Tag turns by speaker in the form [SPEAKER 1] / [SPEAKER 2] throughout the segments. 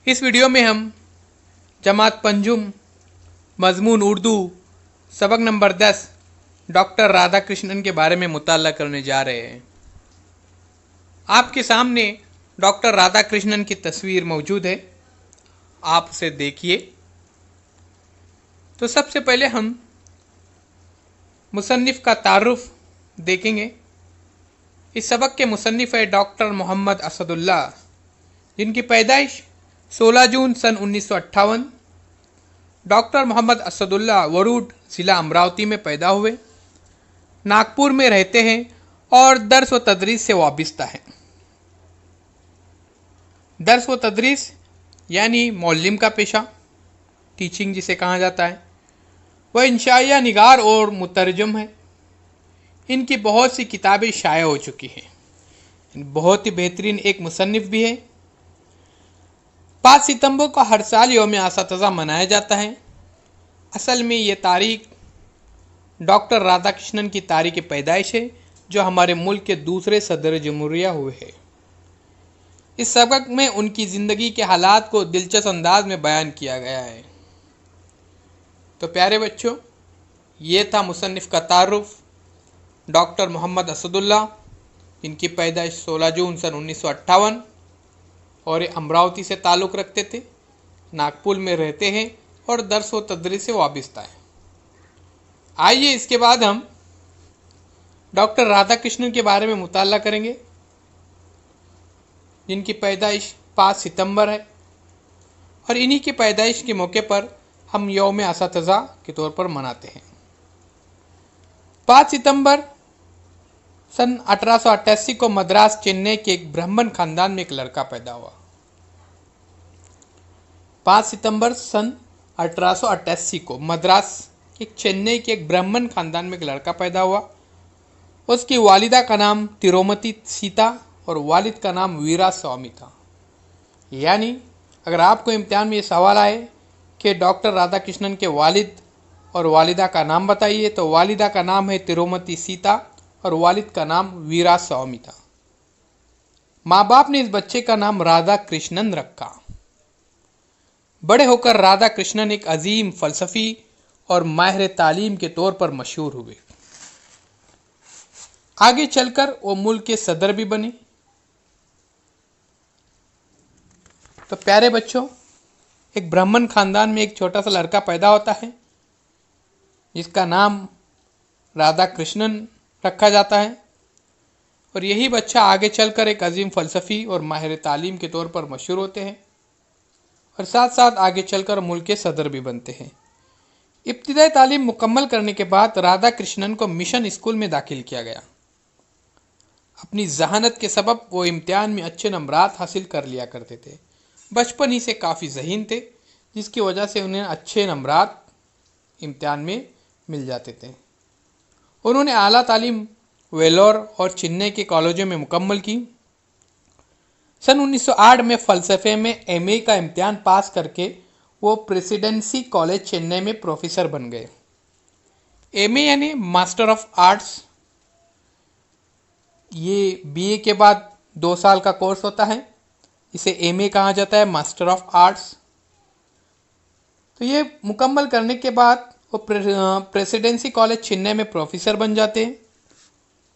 [SPEAKER 1] इस वीडियो में हम जमात पंजुम मजमून उर्दू सबक नंबर 10 डॉक्टर राधाकृष्णन के बारे में मुताला करने जा रहे हैं। आपके सामने डॉक्टर राधाकृष्णन की तस्वीर मौजूद है, आप उसे देखिए। तो सबसे पहले हम मुसन्निफ़ का तारुफ देखेंगे। इस सबक के मुसन्निफ़ है डॉक्टर मोहम्मद असदुल्लाह, जिनकी पैदाइश 16 जून सन 1958। डॉक्टर मोहम्मद असदुल्लाह वरूड ज़िला अमरावती में पैदा हुए, नागपुर में रहते हैं और दर्स व तदरीस से वाबिस्ता हैं। दर्स व तदरीस यानी मौल्लिम का पेशा, टीचिंग जिसे कहा जाता है। वह इंशाइया निगार और मुतरजम है। इनकी बहुत सी किताबें शाया हो चुकी हैं। बहुत ही बेहतरीन एक मुसन्निफ़ भी है। 5 सितंबर को हर साल यौम असातिज़ा मनाया जाता है। असल में ये तारीख डॉक्टर राधाकृष्णन की तारीख पैदाइश है, जो हमारे मुल्क के दूसरे सदर जमहूरिया हुए हैं। इस सबक में उनकी ज़िंदगी के हालात को दिलचस्प अंदाज में बयान किया गया है। तो प्यारे बच्चों, ये था मुसन्निफ़ का तारुफ डॉक्टर मोहम्मद असदुल्लाह, जिनकी पैदाइश 16 जून सन 1958 और ये अमरावती से ताल्लुक़ रखते थे, नागपुर में रहते हैं और दर्स व तदरीस से वाबिस्ता है। आइए इसके बाद हम डॉक्टर राधाकृष्णन के बारे में मुताला करेंगे, जिनकी पैदाइश 5 सितंबर है और इन्हीं की पैदाइश के मौके पर हम यौम असातिज़ा के तौर पर मनाते हैं। 5 सितंबर सन 1888 को मद्रास चेन्नई के एक ब्राह्मण खानदान में एक लड़का पैदा हुआ। 5 सितंबर सन 1888 को मद्रास के चेन्नई के एक ब्राह्मण खानदान में एक लड़का पैदा हुआ। उसकी वालिदा का नाम तिरुमती सीता और वालिद का नाम वीरा स्वामी था। यानी अगर आपको इम्तिहान में ये सवाल आए कि डॉक्टर राधाकृष्णन के वालिद और वालिदा का नाम बताइए, तो वालिदा का नाम है तिरुमती सीता और वालिद का नाम वीरा स्वामी था। माँ बाप ने इस बच्चे का नाम राधा कृष्णन रखा। बड़े होकर राधा कृष्णन एक अजीम फलसफी और माहिर तालीम के तौर पर मशहूर हुए। आगे चलकर वो मुल्क के सदर भी बने। तो प्यारे बच्चों, एक ब्राह्मण खानदान में एक छोटा सा लड़का पैदा होता है, जिसका नाम राधा कृष्णन रखा जाता है, और यही बच्चा आगे चलकर एक अजीम फ़लसफ़ी और माहिर तालीम के तौर पर मशहूर होते हैं और साथ साथ आगे चलकर मुल्क के सदर भी बनते हैं। इब्तिदाई तालीम मुकम्मल करने के बाद राधा कृष्णन को मिशन स्कूल में दाखिल किया गया। अपनी जहानत के सबब वो इम्तिहान में अच्छे नंबरात हासिल कर लिया करते थे। बचपन ही से काफ़ी ज़हीन थे, जिसकी वजह से उन्हें अच्छे नंबरात इम्तिहान में मिल जाते थे। उन्होंने आला तालीम वेलोर और चेन्नई के कॉलेजों में मुकम्मल की। सन 1908 में फ़लसफ़े में एमए का इम्तिहान पास करके वो प्रेसिडेंसी कॉलेज चेन्नई में प्रोफेसर बन गए। एमए यानी मास्टर ऑफ आर्ट्स। ये बीए के बाद 2 साल का कोर्स होता है, इसे एमए कहा जाता है, मास्टर ऑफ आर्ट्स। तो ये मुकम्मल करने के बाद वो प्रेसिडेंसी कॉलेज चेन्नई में प्रोफेसर बन जाते हैं।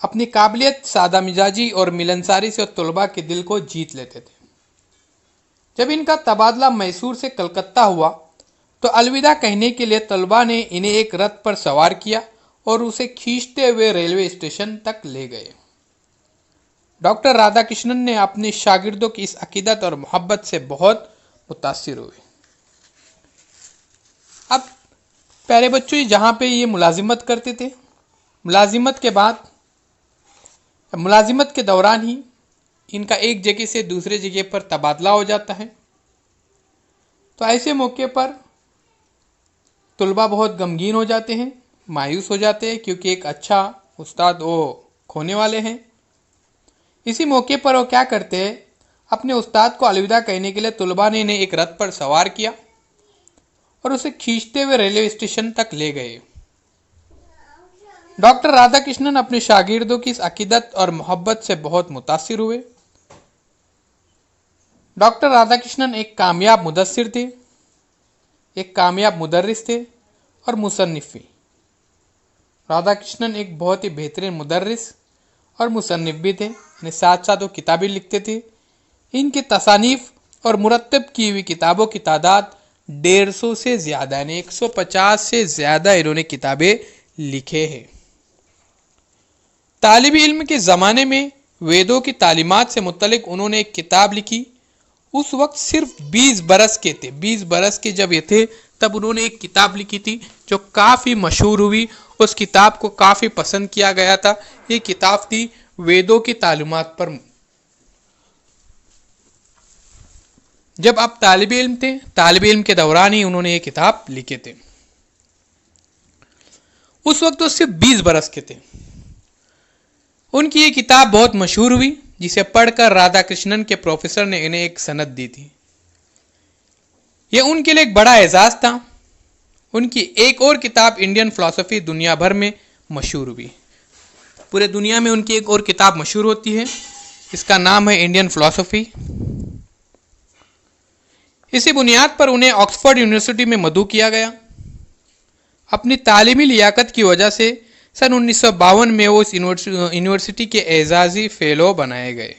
[SPEAKER 1] अपनी काबिलियत, सादा मिजाजी और मिलनसारी से तलबा के दिल को जीत लेते थे। जब इनका तबादला मैसूर से कलकत्ता हुआ तो अलविदा कहने के लिए तलबा ने इन्हें एक रथ पर सवार किया और उसे खींचते हुए रेलवे स्टेशन तक ले गए। डॉक्टर राधाकृष्णन ने अपने शागिर्दों की इस अकीदत और मोहब्बत से बहुत मुतासिर हुए। अब प्यारे बच्चों, जहाँ पे ये मुलाजिमत करते थे, मुलाजिमत के बाद, मुलाजिमत के दौरान ही इनका एक जगह से दूसरे जगह पर तबादला हो जाता है। तो ऐसे मौके पर तलबा बहुत गमगीन हो जाते हैं, मायूस हो जाते हैं, क्योंकि एक अच्छा उस्ताद वो खोने वाले हैं। इसी मौके पर वो क्या करते हैं, अपने उस्ताद को अलविदा कहने के लिए तलबा ने इन्हें एक रथ पर सवार किया और उसे खींचते हुए रेलवे स्टेशन तक ले गए। डॉक्टर राधाकृष्णन अपने शागिर्दों की इस अकीदत और मोहब्बत से बहुत मुतासिर हुए। डॉक्टर राधाकृष्णन एक कामयाब मुदस्सिर थे, एक कामयाब मुदर्रिस थे और मुसन्निफ भी। राधाकृष्णन एक बहुत ही बेहतरीन मुदर्रिस और मुसन्निफ भी थे, यानी साथ साथ वो किताबें लिखते थे। इनकी तसानीफ और मुरत्तब की हुई किताबों की तादाद 150 से ज़्यादा, यानी 150 से ज़्यादा इन्होंने किताबें लिखे हैं। तालिबी इल्म के ज़माने में वेदों की तालीमात से मुतल्लिक उन्होंने एक किताब लिखी। उस वक्त सिर्फ 20 बरस के थे। 20 बरस के जब ये थे तब उन्होंने एक किताब लिखी थी जो काफ़ी मशहूर हुई। उस किताब को काफ़ी पसंद किया गया था। ये किताब थी वेदों की तालीमात पर। जब आप तालिबी इल्म थे, तालिबी इल्म के दौरान ही उन्होंने ये किताब लिखे थे। उस वक्त वो सिर्फ 20 बरस के थे। उनकी ये किताब बहुत मशहूर हुई, जिसे पढ़कर राधाकृष्णन के प्रोफेसर ने इन्हें एक सनद दी थी। यह उनके लिए एक बड़ा एजाज था। उनकी एक और किताब इंडियन फिलॉसफी दुनिया भर में मशहूर हुई। पूरे दुनिया में उनकी एक और किताब मशहूर होती है, इसका नाम है इंडियन फिलॉसफी। इसी बुनियाद पर उन्हें ऑक्सफोर्ड यूनिवर्सिटी में मदऊ किया गया। अपनी तालीमी लियाकत की वजह से सन 1952 में वो इस यूनिवर्सिटी के एजाजी फेलो बनाए गए।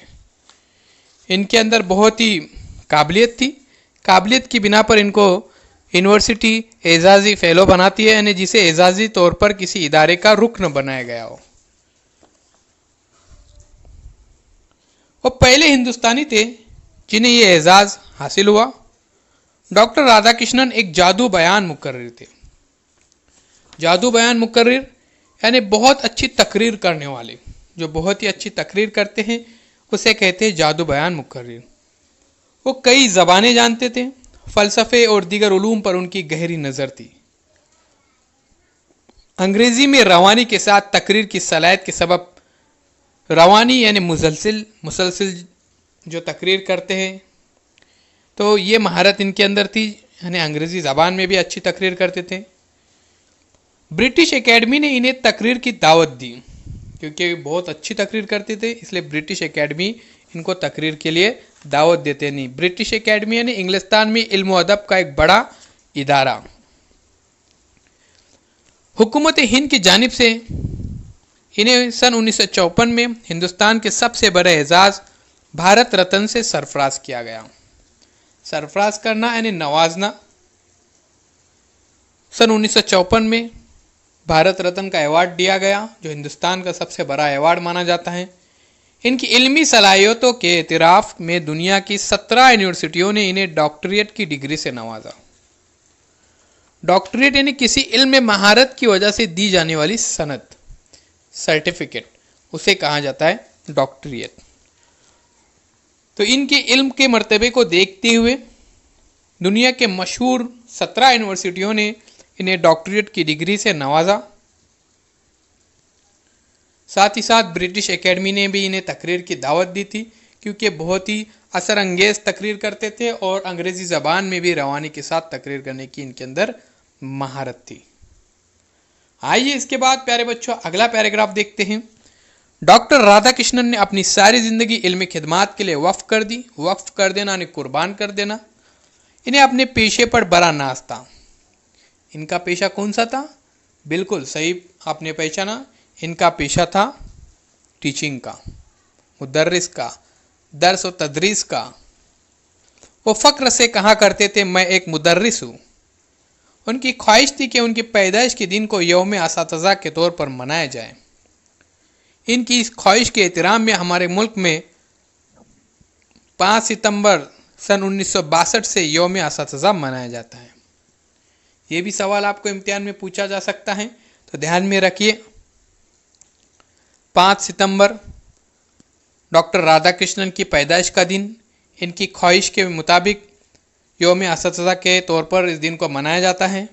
[SPEAKER 1] इनके अंदर बहुत ही काबिलियत थी। काबिलियत की बिना पर इनको यूनिवर्सिटी एजाजी फेलो बनाती है, यानी जिसे एजाजी तौर पर किसी इदारे का रुकन बनाया गया हो। वो पहले हिंदुस्तानी थे जिन्हें ये एजाज हासिल हुआ। डॉक्टर राधाकृष्णन एक जादू बयान मुकर्रिर थे। जादू बयान मुकर्रिर यानी बहुत अच्छी तकरीर करने वाले, जो बहुत ही अच्छी तकरीर करते हैं उसे कहते हैं जादू बयान मुकर्रिर। वो कई ज़बानें जानते थे। फ़लसफ़े और दीगर उलूम पर उनकी गहरी नज़र थी। अंग्रेज़ी में रवानी के साथ तकरीर की सलाहियत के सबब रवानी यानी मुसलसिल जो तकरीर करते हैं, तो ये महारत इनके अंदर थी, यानी अंग्रेज़ी ज़बान में भी अच्छी तकरीर करते थे। ब्रिटिश एकेडमी ने इन्हें तकरीर की दावत दी, क्योंकि बहुत अच्छी तकरीर करते थे, इसलिए ब्रिटिश एकेडमी इनको तकरीर के लिए दावत देते नहीं। ब्रिटिश एकेडमी यानी इंग्लिस्तान में इल्म व अदब का एक बड़ा इदारा। हुकूमत हिंद की जानिब से इन्हें सन 1954 में हिंदुस्तान के सबसे बड़े एजाज़ भारत रत्न से सरफराज किया गया। सरफराज करना यानी नवाजना। सन 1954 में भारत रत्न का अवार्ड दिया गया, जो हिंदुस्तान का सबसे बड़ा अवार्ड माना जाता है। इनकी इल्मी सलाहियतों के एतराफ़ में दुनिया की 17 यूनिवर्सिटियों ने इन्हें डॉक्टरेट की डिग्री से नवाजा। डॉक्टरेट यानी किसी इल्म में महारत की वजह से दी जाने वाली सनद, सर्टिफिकेट, उसे कहा जाता है डॉक्टरेट। तो इनके इल्म के मर्तबे को देखते हुए दुनिया के मशहूर 17 यूनिवर्सिटियों ने इन्हें डॉक्टरेट की डिग्री से नवाजा। साथ ही साथ ब्रिटिश एकेडमी ने भी इन्हें तकरीर की दावत दी थी, क्योंकि बहुत ही असर अंगेज़ तकरीर करते थे और अंग्रेज़ी ज़बान में भी रवानी के साथ तकरीर करने की इनके अंदर महारत थी। आइए इसके बाद प्यारे बच्चों अगला पैराग्राफ देखते हैं। डॉक्टर राधाकृष्णन ने अपनी सारी ज़िंदगी इल्मी खिदमात के लिए वक्फ कर दी। वक्फ कर देना यानी कुर्बान कर देना। इन्हें अपने पेशे पर बड़ा नाज था। इनका पेशा कौन सा था? बिल्कुल सही आपने पहचाना, इनका पेशा था टीचिंग का, मुदर्रिस का, दर्स और तदरीस का। वो फ़क्र से कहा करते थे, मैं एक मुदर्रिस हूँ। उनकी ख्वाहिश थी कि उनकी पैदाइश के दिन को यौम असातिज़ा के तौर पर मनाया जाए। इनकी इस ख्वाहिश के एहतराम में हमारे मुल्क में 5 सितंबर सन 1962 से यौम असातिज़ा मनाया जाता है। ये भी सवाल आपको इम्तिहान में पूछा जा सकता है, तो ध्यान में रखिए। 5 सितंबर डॉक्टर राधाकृष्णन की पैदाइश का दिन, इनकी ख्वाहिश के मुताबिक यौम असातिज़ा के तौर पर इस दिन को मनाया जाता है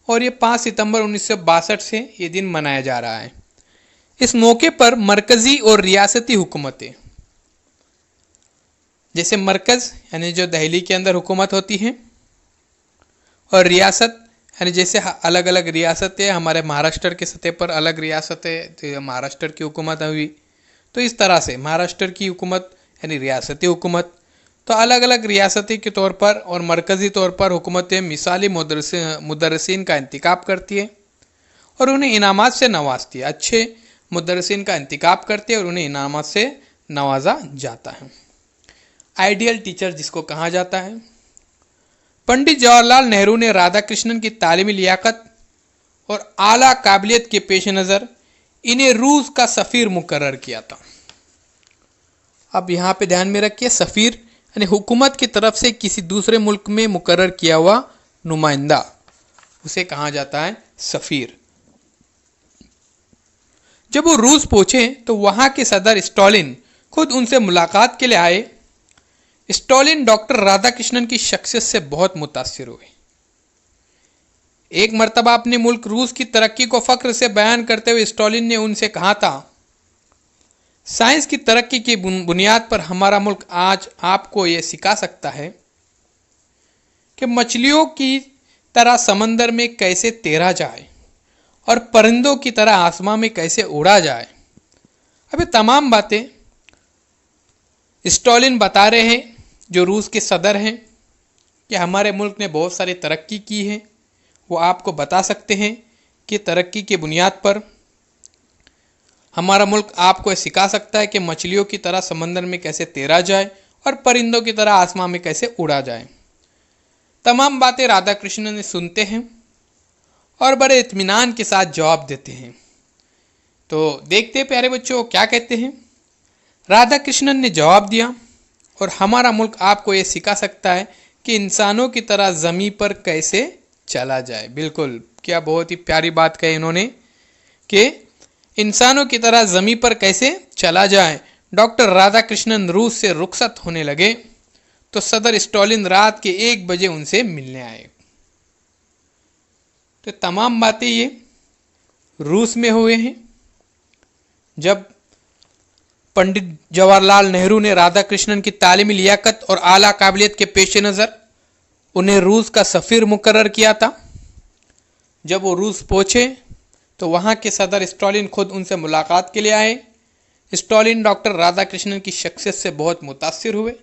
[SPEAKER 1] और ये 5 सितंबर 1962 से ये दिन मनाया जा रहा है। इस मौके पर मरकज़ी और रियासती हुकूमतें, जैसे मरकज़ यानी जो दिल्ली के अंदर हुकूमत होती है, और रियासत यानी जैसे अलग अलग रियासतें, हमारे महाराष्ट्र के सतह पर अलग रियासतें, तो महाराष्ट्र की हुकूमत हुई, तो इस तरह से महाराष्ट्र की हुकूमत यानी रियासती हुकूमत। तो अलग अलग रियासती के तौर पर और मरकज़ी तौर पर हुकूमतें मिसाली मुदर्रिसीन का इंतखाब करती है और उन्हें इनामात से नवाजती है। अच्छे मुदर्रिसीन का इंतखाब करती है और उन्हें इनामात से नवाजा जाता है। आइडियल टीचर जिसको कहा जाता है। पंडित जवाहरलाल नेहरू ने राधा कृष्णन की तालीमी लियाकत और आला काबिलियत के पेश नज़र इन्हें रूस का सफ़ीर मुकर्रर किया था। अब यहाँ पे ध्यान में रखिए, सफ़ीर यानी हुकूमत की तरफ से किसी दूसरे मुल्क में मुकर्रर किया हुआ नुमाइंदा, उसे कहा जाता है सफ़ीर। जब वो रूस पहुंचे तो वहां के सदर स्टालिन खुद उनसे मुलाकात के लिए आए। स्टालिन डॉक्टर राधाकृष्णन की शख्सियत से बहुत मुतासिर हुए। एक मर्तबा अपने मुल्क रूस की तरक्की को फख्र से बयान करते हुए स्टालिन ने उनसे कहा था, साइंस की तरक्की की बुनियाद पर हमारा मुल्क आज आपको यह सिखा सकता है कि मछलियों की तरह समंदर में कैसे तैरा जाए और परिंदों की तरह आसमां में कैसे उड़ा जाए। अब ये तमाम बातें स्टालिन बता रहे हैं, जो रूस के सदर हैं, कि हमारे मुल्क ने बहुत सारी तरक्की की है। वो आपको बता सकते हैं कि तरक्की की बुनियाद पर हमारा मुल्क आपको ये सिखा सकता है कि मछलियों की तरह समंदर में कैसे तैरा जाए और परिंदों की तरह आसमां में कैसे उड़ा जाए। तमाम बातें राधा कृष्णन ने सुनते हैं और बड़े इत्मीनान के साथ जवाब देते हैं। तो देखते हैं प्यारे बच्चों क्या कहते हैं। राधा कृष्णन ने जवाब दिया, और हमारा मुल्क आपको ये सिखा सकता है कि इंसानों की तरह ज़मीन पर कैसे चला जाए। बिल्कुल, क्या बहुत ही प्यारी बात कही इन्होंने कि इंसानों की तरह ज़मीन पर कैसे चला जाए। डॉक्टर राधा कृष्णन रूस से रुखसत होने लगे तो सदर स्टालिन रात के 1 बजे उनसे मिलने आए। तो तमाम बातें ये रूस में हुए हैं। जब पंडित जवाहरलाल नेहरू ने राधा कृष्णन की तालीमी लियाकत और आला काबिलियत के पेश नज़र उन्हें रूस का सफ़ीर मुकर्रर किया था। जब वो रूस पहुंचे तो वहां के सदर स्टालिन खुद उनसे मुलाकात के लिए आए। स्टालिन डॉक्टर राधा कृष्णन की शख्सियत से बहुत मुतासिर हुए।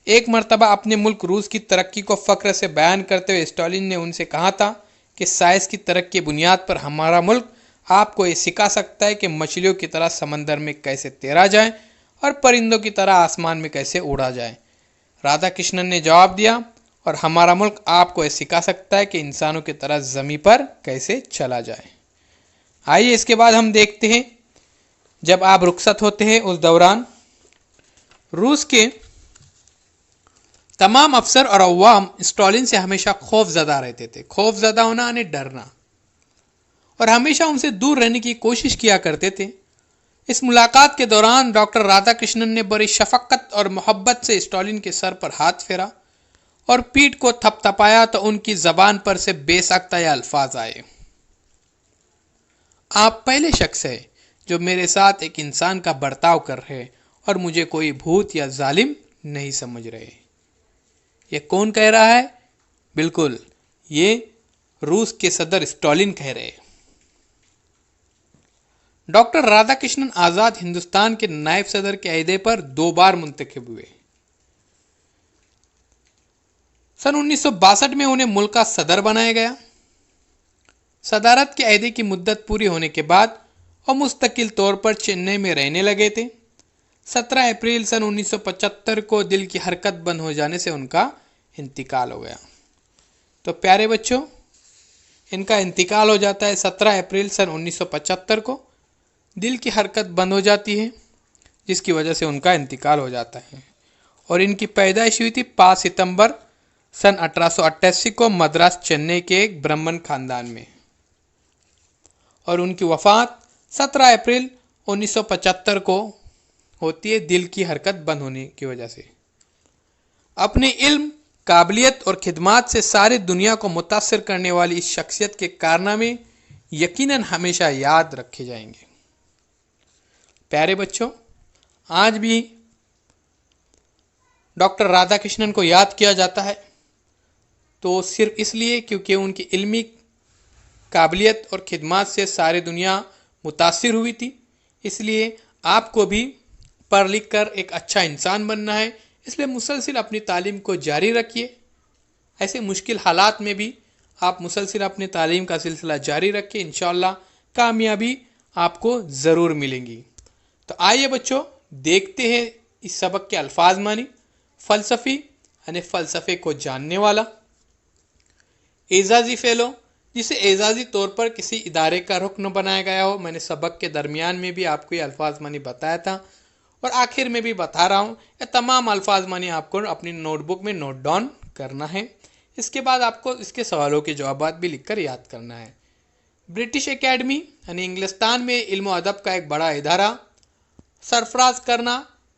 [SPEAKER 1] एक मर्तबा अपने मुल्क रूस की तरक्की को फ़ख्र से बयान करते हुए स्टालिन ने उनसे कहा था कि साइंस की तरक्की की बुनियाद पर हमारा मुल्क आपको ये सिखा सकता है कि मछलियों की तरह समंदर में कैसे तैरा जाए और परिंदों की तरह आसमान में कैसे उड़ा जाए। राधा कृष्णन ने जवाब दिया, और हमारा मुल्क आपको ये सिखा सकता है कि इंसानों की तरह ज़मीन पर कैसे चला जाए। आइए इसके बाद हम देखते हैं, जब आप रुखसत होते हैं उस दौरान रूस के तमाम अफसर और अवाम स्टालिन से हमेशा खौफजदा रहते थे। खौफजदा होना यानी डरना, और हमेशा उनसे दूर रहने की कोशिश किया करते थे। इस मुलाकात के दौरान डॉक्टर राधा कृष्णन ने बड़ी शफकत और मोहब्बत से स्टालिन के सर पर हाथ फेरा और पीठ को थपथपाया तो उनकी जबान पर से बेसाख्ता अल्फाज आए, आप पहले शख्स है जो मेरे साथ एक इंसान का बर्ताव कर रहे और मुझे कोई भूत या जालिम नहीं समझ रहे। ये कौन कह रहा है? बिल्कुल, ये रूस के सदर स्टालिन कह रहे हैं। डॉक्टर राधाकृष्णन आज़ाद हिंदुस्तान के नायब सदर के अहदे पर 2 बार मुंतखब हुए। सन 1962 में उन्हें मुल्क का सदर बनाया गया। सदारत के अहदे की मुद्दत पूरी होने के बाद वो मुस्तकिल तौर पर चेन्नई में रहने लगे थे। 17 अप्रैल सन 1975 को दिल की हरकत बंद हो जाने से उनका इंतकाल हो गया। तो प्यारे बच्चों, इनका इंतकाल हो जाता है 17 अप्रैल सन 1975 को। दिल की हरकत बंद हो जाती है, जिसकी वजह से उनका इंतकाल हो जाता है। और इनकी पैदाइश हुई थी 5 सितंबर सन 1888 को मद्रास चेन्नई के एक ब्राह्मण खानदान में, और उनकी वफ़ात 17 अप्रैल 1975 को होती है दिल की हरकत बंद होने की वजह से। अपने इल्म, काबिलियत और खिदमात से सारी दुनिया को मुतासिर करने वाली इस शख्सियत के कारनामे यकीनन हमेशा याद रखे जाएंगे। प्यारे बच्चों, आज भी डॉक्टर राधाकृष्णन को याद किया जाता है तो सिर्फ इसलिए क्योंकि उनकी इल्मी काबिलियत और खिदमात से सारी दुनिया मुतासिर हुई थी। इसलिए आपको भी पढ़ लिख कर एक अच्छा इंसान बनना है, इसलिए मुसलसिल अपनी तालीम को जारी रखिए। ऐसे मुश्किल हालात में भी आप मुसलसिल अपनी तालीम का सिलसिला जारी रखिए, इंशाअल्लाह कामयाबी आपको ज़रूर मिलेंगी। तो आइए बच्चों, देखते हैं इस सबक के अल्फाज मानी। फ़लसफ़ी यानी फ़लसफ़े को जानने वाला। एजाज़ी फ़ेलो, जिसे एजाज़ी तौर पर किसी इदारे का रुकन बनाया गया हो। मैंने सबक के दरमियान में भी आपको ये अल्फाज मानी बताया था और आखिर में भी बता रहा हूँ। ये तमाम अल्फाज मानी आपको अपनी नोटबुक में नोट डाउन करना है। इसके बाद आपको इसके सवालों के जवाब भी लिखकर याद करना है। ब्रिटिश एकेडमी यानी इंग्लिस्तान में इल्म अदब का एक बड़ा इदारा। सरफराज करना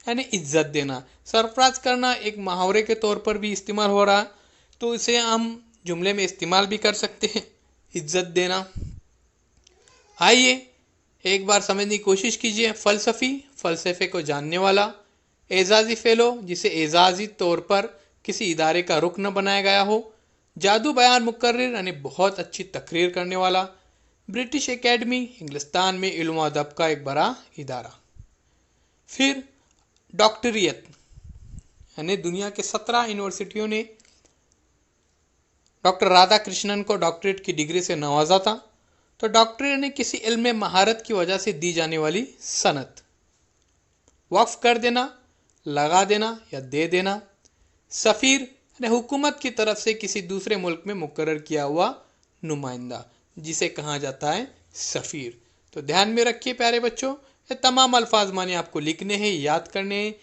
[SPEAKER 1] यानी इज्जत देना। सरफराज करना एक मुहावरे के तौर पर भी इस्तेमाल हो रहा है, तो इसे हम जुमले में इस्तेमाल भी कर सकते हैं, इज्जत देना। आइए एक बार समझने की कोशिश कीजिए। फ़लसफ़ी, फ़लसफ़े को जानने वाला। एजाज़ी फ़ेलो, जिसे एजाज़ी तौर पर किसी इदारे का रुकन बनाया गया हो। जादू बयान मुकर्रिर यानी बहुत अच्छी तकरीर करने वाला। ब्रिटिश एकेडमी, इंग्लिस्तान में इल्म अदब का एक बड़ा इदारा। फिर डॉक्टरियत यानी दुनिया के 17 यूनिवर्सिटियों ने डॉक्टर राधा कृष्णन को डॉक्टरेट की डिग्री से नवाजा था। तो डॉक्टरेट यानी किसी इल्म में महारत की वजह से दी जाने वाली सनत। वक्फ कर देना, लगा देना या दे देना। सफ़ीर यानी हुकूमत की तरफ से किसी दूसरे मुल्क में मुकर्रर किया हुआ नुमाइंदा, जिसे कहा जाता है सफ़ीर। तो ध्यान में रखिए प्यारे बच्चों, ये तमाम अल्फाज माने आपको लिखने हैं, याद करने हैं।